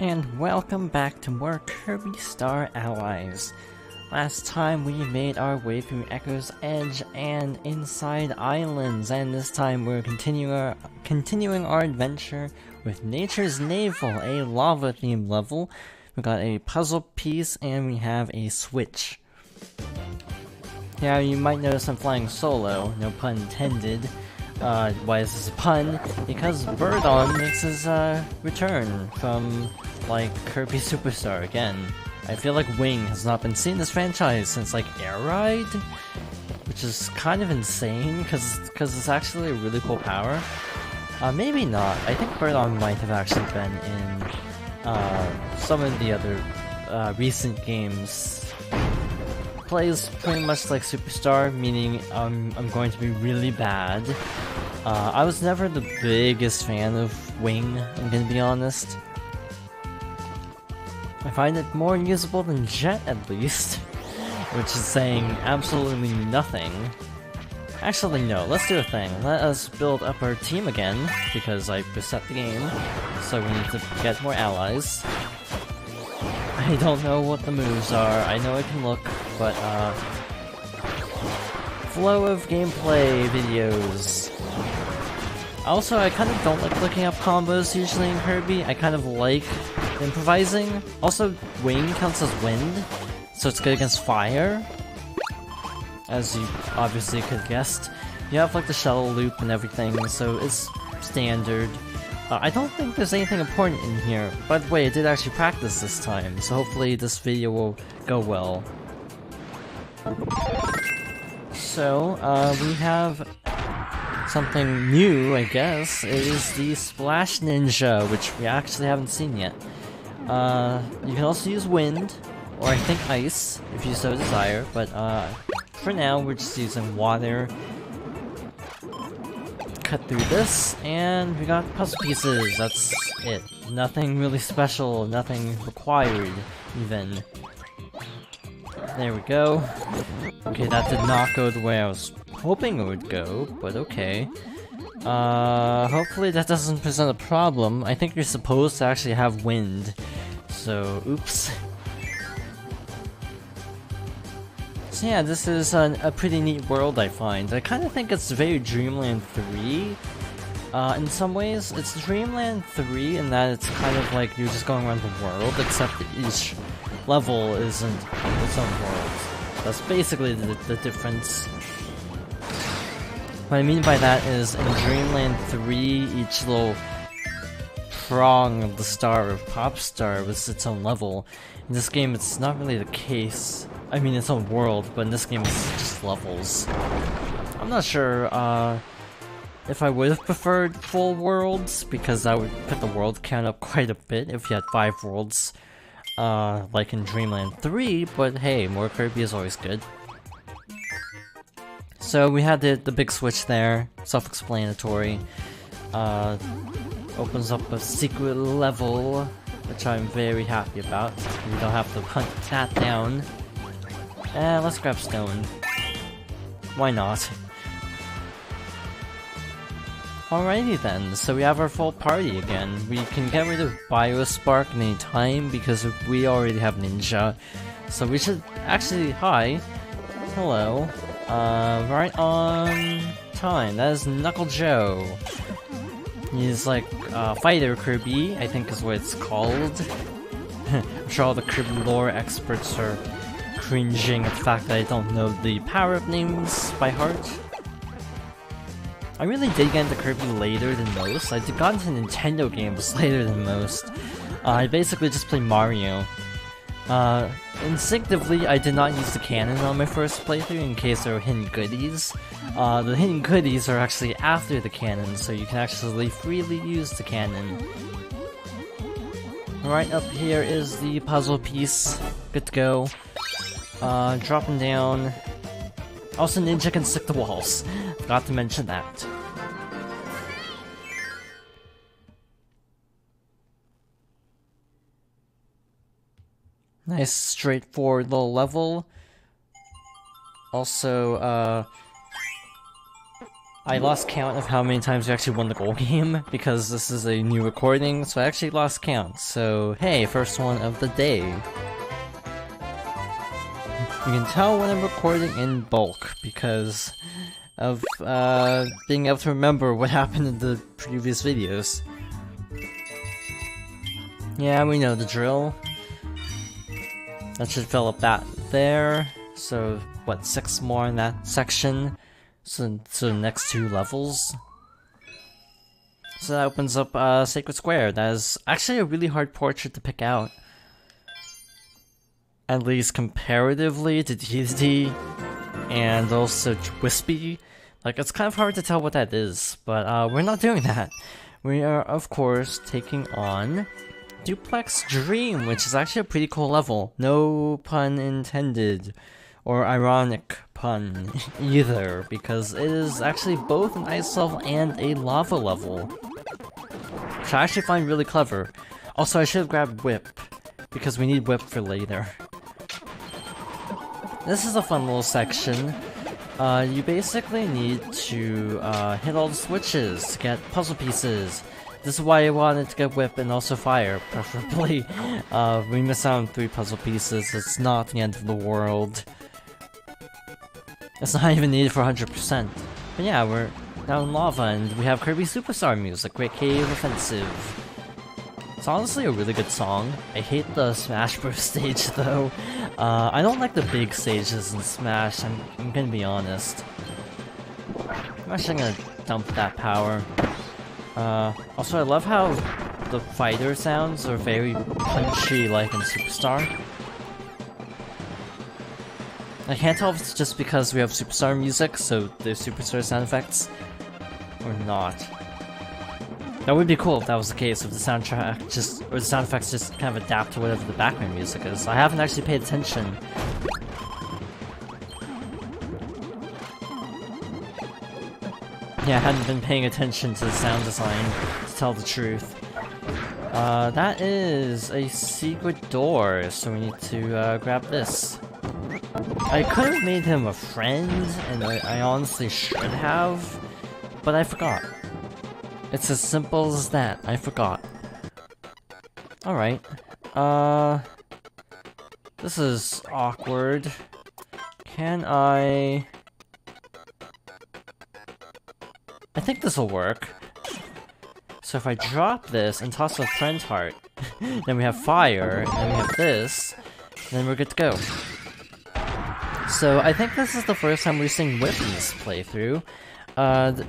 And welcome back to more Kirby Star Allies. Last time we made our way through Echo's Edge and Inside Islands, and this time we're continuing our adventure with Nature's Navel, a lava-themed level. We got a puzzle piece and we have a switch. Now you might notice I'm flying solo, no pun intended. Why is this a pun? Because Birdon makes his return from, like, Kirby Superstar again. I feel like Wing has not been seen in this franchise since, like, Air Ride? Which is kind of insane, because it's actually a really cool power. Maybe not. I think Birdon might have actually been in some of the other recent games. Plays pretty much like Superstar, meaning I'm going to be really bad. I was never the biggest fan of Wing, I'm gonna be honest. I find it more usable than Jet, at least, which is saying absolutely nothing. Actually, no, let's do a thing. Let us build up our team again, because I reset the game, so we need to get more allies. I don't know what the moves are, I know I can look, but flow of gameplay videos. Also, I kind of don't like looking up combos usually in Kirby, I kind of like improvising. Also, Wing counts as wind, so it's good against fire. As you obviously could have guessed. You have like the shuttle loop and everything, so it's standard. I don't think there's anything important in here. By the way, I did actually practice this time, so hopefully this video will go well. So, we have something new, I guess. It is the Splash Ninja, which we actually haven't seen yet. You can also use wind, or I think ice, if you so desire, but for now we're just using water. Cut through this, and we got puzzle pieces, that's it. Nothing really special, nothing required, even. There we go. Okay, that did not go the way I was hoping it would go, but okay. Hopefully that doesn't present a problem. I think you're supposed to actually have wind, so oops. So yeah, this is a pretty neat world, I find. I kind of think it's very Dreamland 3. In some ways, it's Dreamland 3 in that it's kind of like you're just going around the world, except that each level isn't its own world. That's basically the difference. What I mean by that is, in Dreamland 3, each little prong of the star of Popstar was its own level. In this game, it's not really the case. I mean, its own world, but in this game, it's just levels. I'm not sure if I would have preferred full worlds, because that would put the world count up quite a bit if you had 5 worlds, like in Dreamland 3, but hey, more Kirby is always good. So we had the big switch there, self-explanatory. Opens up a secret level, which I'm very happy about. We don't have to hunt that down. Let's grab stone. Why not? Alrighty then, so we have our full party again. We can get rid of Biospark any time because we already have Ninja. So we should actually, hi. Hello. Right on time. That is Knuckle Joe. He's like, Fighter Kirby, I think is what it's called. I'm sure all the Kirby lore experts are cringing at the fact that I don't know the power-up names by heart. I really did get into Kirby later than most. I got into Nintendo games later than most. I basically just played Mario. Instinctively, I did not use the cannon on my first playthrough in case there were hidden goodies. The hidden goodies are actually after the cannon, so you can actually freely use the cannon. Right up here is the puzzle piece. Good to go. Dropping down. Also, Ninja can stick to walls. Forgot to mention that. Nice, straightforward little level. Also, I lost count of how many times we actually won the goal game, because this is a new recording, so I actually lost count. So, hey, first one of the day. You can tell when I'm recording in bulk, because of being able to remember what happened in the previous videos. Yeah, we know the drill. That should fill up that there. So, what, 6 more in that section? So the next 2 levels. So that opens up Sacred Square. That is actually a really hard portrait to pick out. At least comparatively to DD and also Wispy. Like, it's kind of hard to tell what that is, but we're not doing that. We are, of course, taking on Duplex Dream, which is actually a pretty cool level. No pun intended. Or ironic pun either, because it is actually both an ice level and a lava level. Which I actually find really clever. Also, I should have grabbed Whip, because we need Whip for later. This is a fun little section. You basically need to hit all the switches to get puzzle pieces. This is why I wanted to get Whip and also Fire, preferably. We miss out on 3 puzzle pieces, it's not the end of the world. It's not even needed for 100%. But yeah, we're now in lava and we have Kirby Superstar music, Great Cave Offensive. It's honestly a really good song. I hate the Smash Bros. Stage though. I don't like the big stages in Smash, I'm gonna be honest. I'm actually gonna dump that power. Also I love how the fighter sounds are very punchy like in Superstar. I can't tell if it's just because we have Superstar music, so there's Superstar sound effects, or not. That would be cool if that was the case, if the soundtrack or the sound effects just kind of adapt to whatever the background music is. I haven't actually paid attention. Yeah, I hadn't been paying attention to the sound design, to tell the truth. That is a secret door, so we need to grab this. I could have made him a friend, and I honestly should have, but I forgot. It's as simple as that, I forgot. Alright. This is awkward. Can I think this will work. So if I drop this and toss a friend heart, then we have fire, and we have this, then we're good to go. So I think this is the first time we're seeing Whip in this playthrough.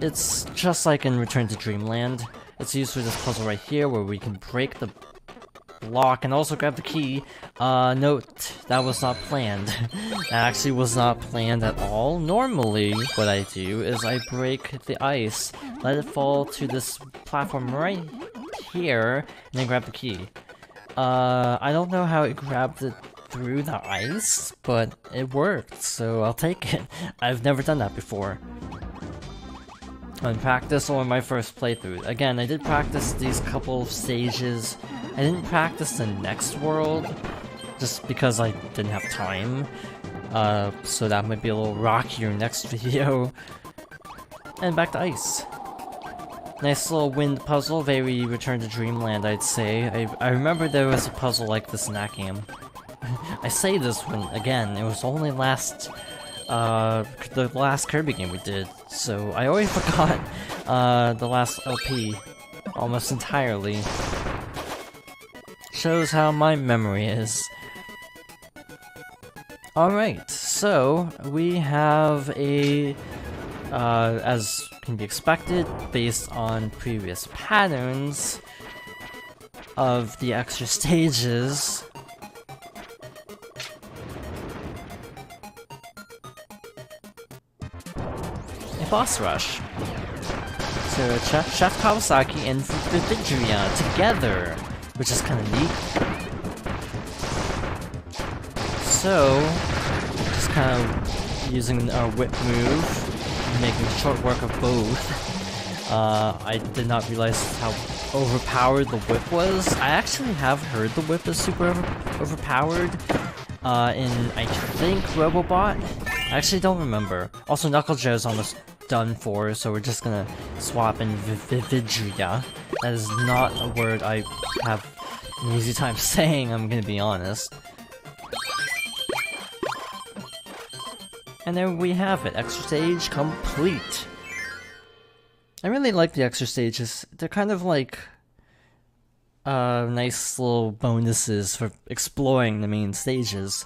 It's just like in Return to Dreamland. It's used for this puzzle right here where we can break the block and also grab the key. Note, that was not planned. That actually was not planned at all. Normally, what I do is I break the ice, let it fall to this platform right here, and then grab the key. I don't know how it grabbed it through the ice, but it worked, so I'll take it. I've never done that before. On practice or my first playthrough. Again, I did practice these couple of stages. I didn't practice the next world, just because I didn't have time. So that might be a little rockier next video. And back to ice. Nice little wind puzzle, very Return to Dreamland, I'd say. I remember there was a puzzle like this in that game. I say this when, again, it was only the last Kirby game we did, so I already forgot the last LP almost entirely. Shows how my memory is. Alright, so we have a, as can be expected, based on previous patterns of the extra stages, a boss rush. So Chef Kawasaki and Fidrian together, which is kind of neat. So, just kind of using our whip move, making short work of both. I did not realize how overpowered the whip was. I actually have heard the whip is super overpowered in, I think, Robobot. I actually don't remember. Also, Knuckle Joe's almost done for, so we're just gonna swap in Vividria. That is not a word I have an easy time saying, I'm gonna be honest. And there we have it, extra stage complete. I really like the extra stages. They're kind of like nice little bonuses for exploring the main stages.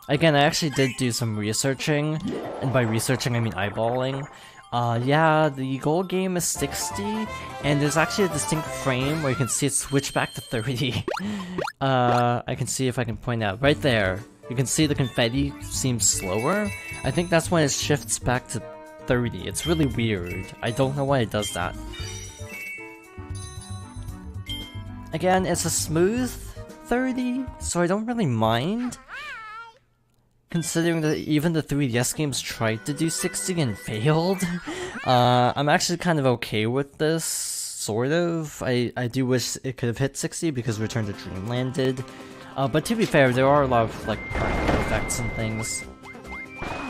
Again, I actually did do some researching, and by researching I mean eyeballing. Yeah, the goal game is 60, and there's actually a distinct frame where you can see it switch back to 30. I can see if I can point out. Right there, you can see the confetti seems slower. I think that's when it shifts back to 30. It's really weird. I don't know why it does that. Again, it's a smooth 30, so I don't really mind. Considering that even the 3DS games tried to do 60 and failed, I'm actually kind of okay with this, sort of. I do wish it could have hit 60 because Return to Dreamland did. But to be fair, there are a lot of like particle effects and things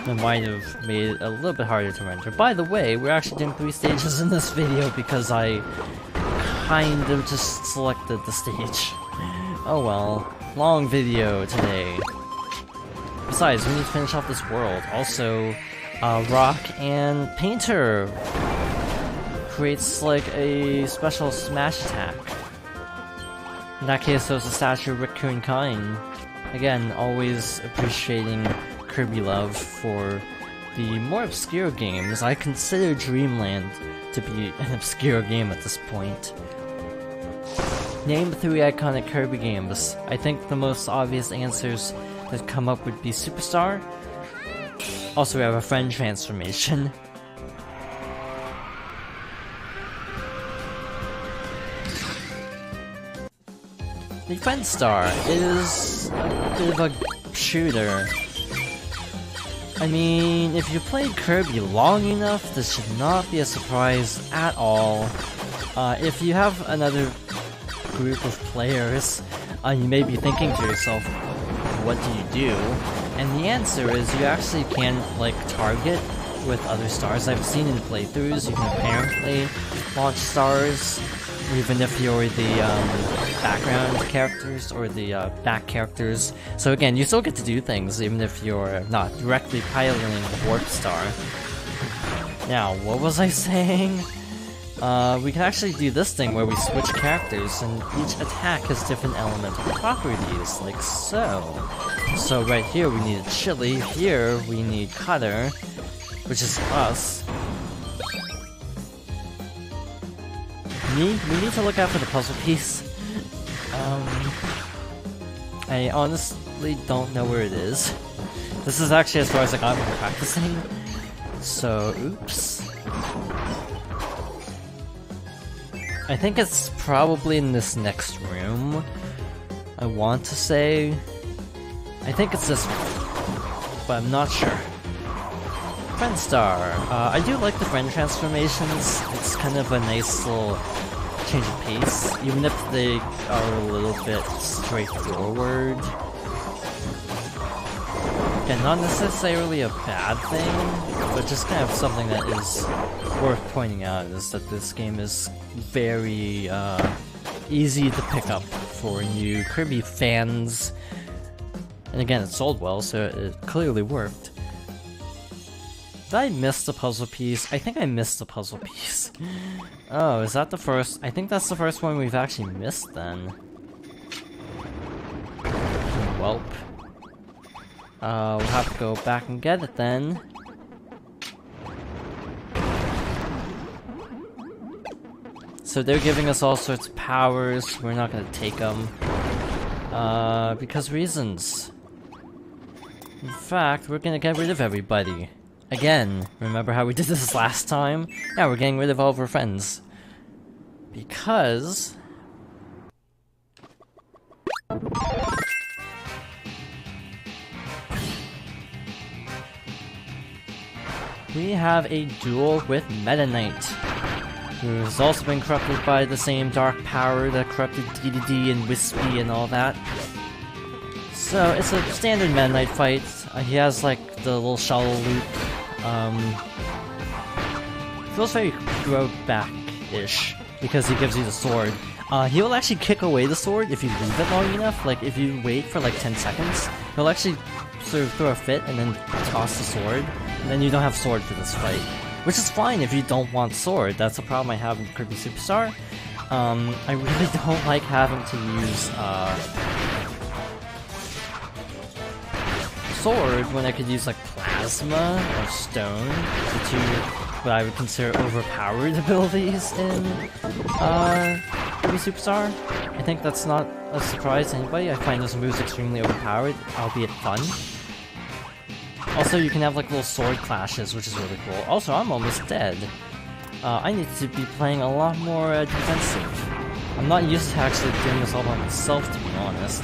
that might have made it a little bit harder to render. By the way, we're actually doing 3 stages in this video because I kind of just selected the stage. Oh well, long video today. Besides, we need to finish off this world. Also, Rock and Painter creates like a special smash attack. In that case, there's a statue of Raccoon Kine. Again, always appreciating Kirby love for the more obscure games. I consider Dreamland to be an obscure game at this point. Name 3 iconic Kirby games. I think the most obvious answers that come up would be Superstar. Also, we have a friend transformation. The Friend Star is a bit of a shooter. I mean, if you played Kirby long enough, this should not be a surprise at all. If you have another group of players, you may be thinking to yourself, what do you do? And the answer is you actually can, like, target with other stars. I've seen in playthroughs you can apparently launch stars, even if you're the background characters or the back characters. So again, you still get to do things even if you're not directly piloting Warp Star. Now, what was I saying? We can actually do this thing where we switch characters and each attack has different elemental properties, like so. So right here we need a Chili, here we need Cutter, which is us. We need to look out for the puzzle piece. I honestly don't know where it is. This is actually as far as I got from practicing. So, oops. I think it's probably in this next room. I want to say. I think it's this one, but I'm not sure. Friend Star. I do like the friend transformations. It's kind of a nice little change of pace, even if they are a little bit straightforward. Again, not necessarily a bad thing, but just kind of something that is worth pointing out is that this game is very easy to pick up for new Kirby fans. And again, it sold well, so it clearly worked. Did I miss the puzzle piece? I think I missed the puzzle piece. Oh, is that the first? I think that's the first one we've actually missed then. Welp. We'll have to go back and get it then. So they're giving us all sorts of powers. We're not gonna take them. Because reasons. In fact, we're gonna get rid of everybody. Again, remember how we did this last time? Yeah, we're getting rid of all of our friends. Because... we have a duel with Meta Knight, who's also been corrupted by the same dark power that corrupted DDD and Wispy and all that. So, it's a standard Meta Knight fight. He has, like, the little shuttle loop. feels very throwback-ish because he gives you the sword. He will actually kick away the sword if you leave it long enough. Like, if you wait for like 10 seconds, he'll actually sort of throw a fit and then toss the sword. And then you don't have sword for this fight. Which is fine if you don't want sword. That's a problem I have in Kirby Superstar. I really don't like having to use sword when I could use like plasma or stone, the two what I would consider overpowered abilities in Kirby Superstar. I think that's not a surprise to anybody. I find those moves extremely overpowered, albeit fun. Also, you can have like little sword clashes, which is really cool. Also, I'm almost dead. I need to be playing a lot more defensive. I'm not used to actually doing this all by myself, to be honest.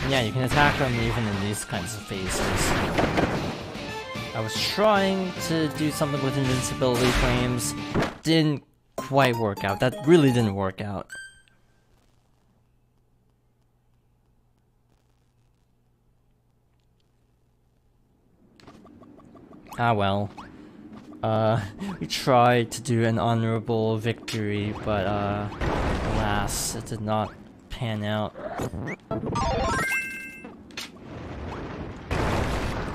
And yeah, you can attack them even in these kinds of phases. I was trying to do something with invincibility frames. Didn't quite work out. That really didn't work out. Ah well. We tried to do an honorable victory, but alas, it did not pan out.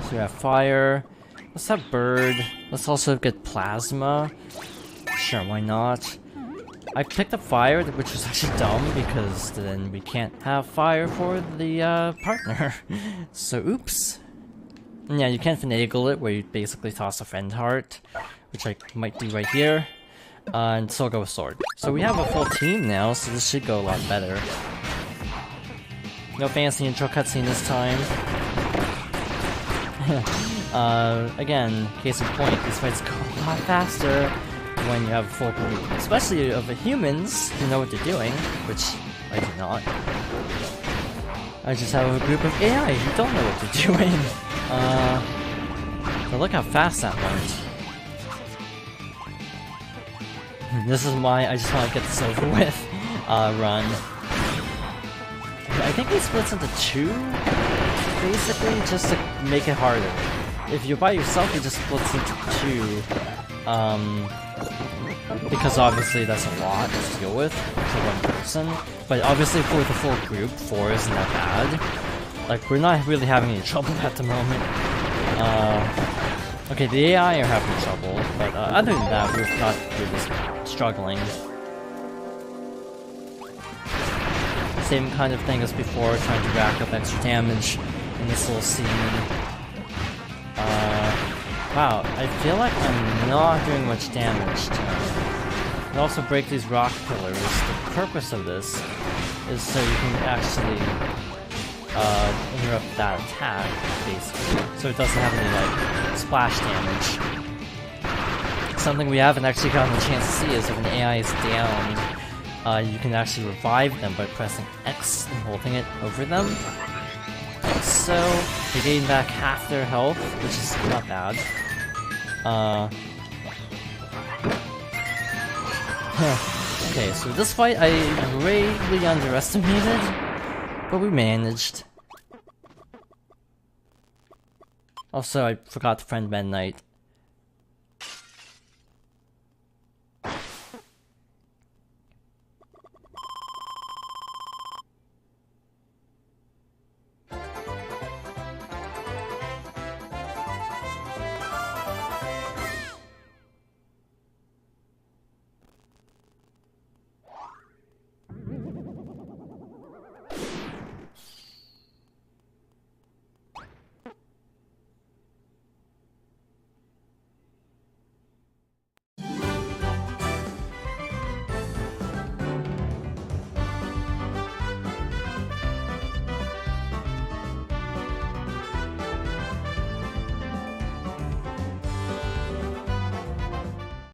So we have fire. Let's have bird. Let's also get plasma. Sure, why not? I picked up fire, which was actually dumb because then we can't have fire for the partner. So oops. And yeah, you can finagle it where you basically toss a friend heart, which I might do right here, and still go with sword. So we have a full team now, so this should go a lot better. No fancy intro cutscene this time. Again, case in point, these fights go a lot faster when you have a full group, especially of the humans who know what they're doing, which I do not. I just have a group of AI who don't know what they're doing. But look how fast that went. This is my I just want to get this over with run. I think he splits into two, basically, just to make it harder. If you're by yourself, he just splits into two, because obviously that's a lot to deal with for one person. But obviously for the full group, 4 isn't that bad. Like, we're not really having any trouble at the moment. Okay, the AI are having trouble, but other than that, we're not really struggling. Same kind of thing as before, trying to rack up extra damage in this little scene. Wow, I feel like I'm not doing much damage to him. And also break these rock pillars. The purpose of this is so you can actually interrupt that attack, basically. So it doesn't have any, like, splash damage. Something we haven't actually gotten a chance to see is if an AI is down, you can actually revive them by pressing X and holding it over them. Like so. They gain back half their health, which is not bad. Okay, so this fight I greatly underestimated, but we managed. Also, I forgot to friend Midnight.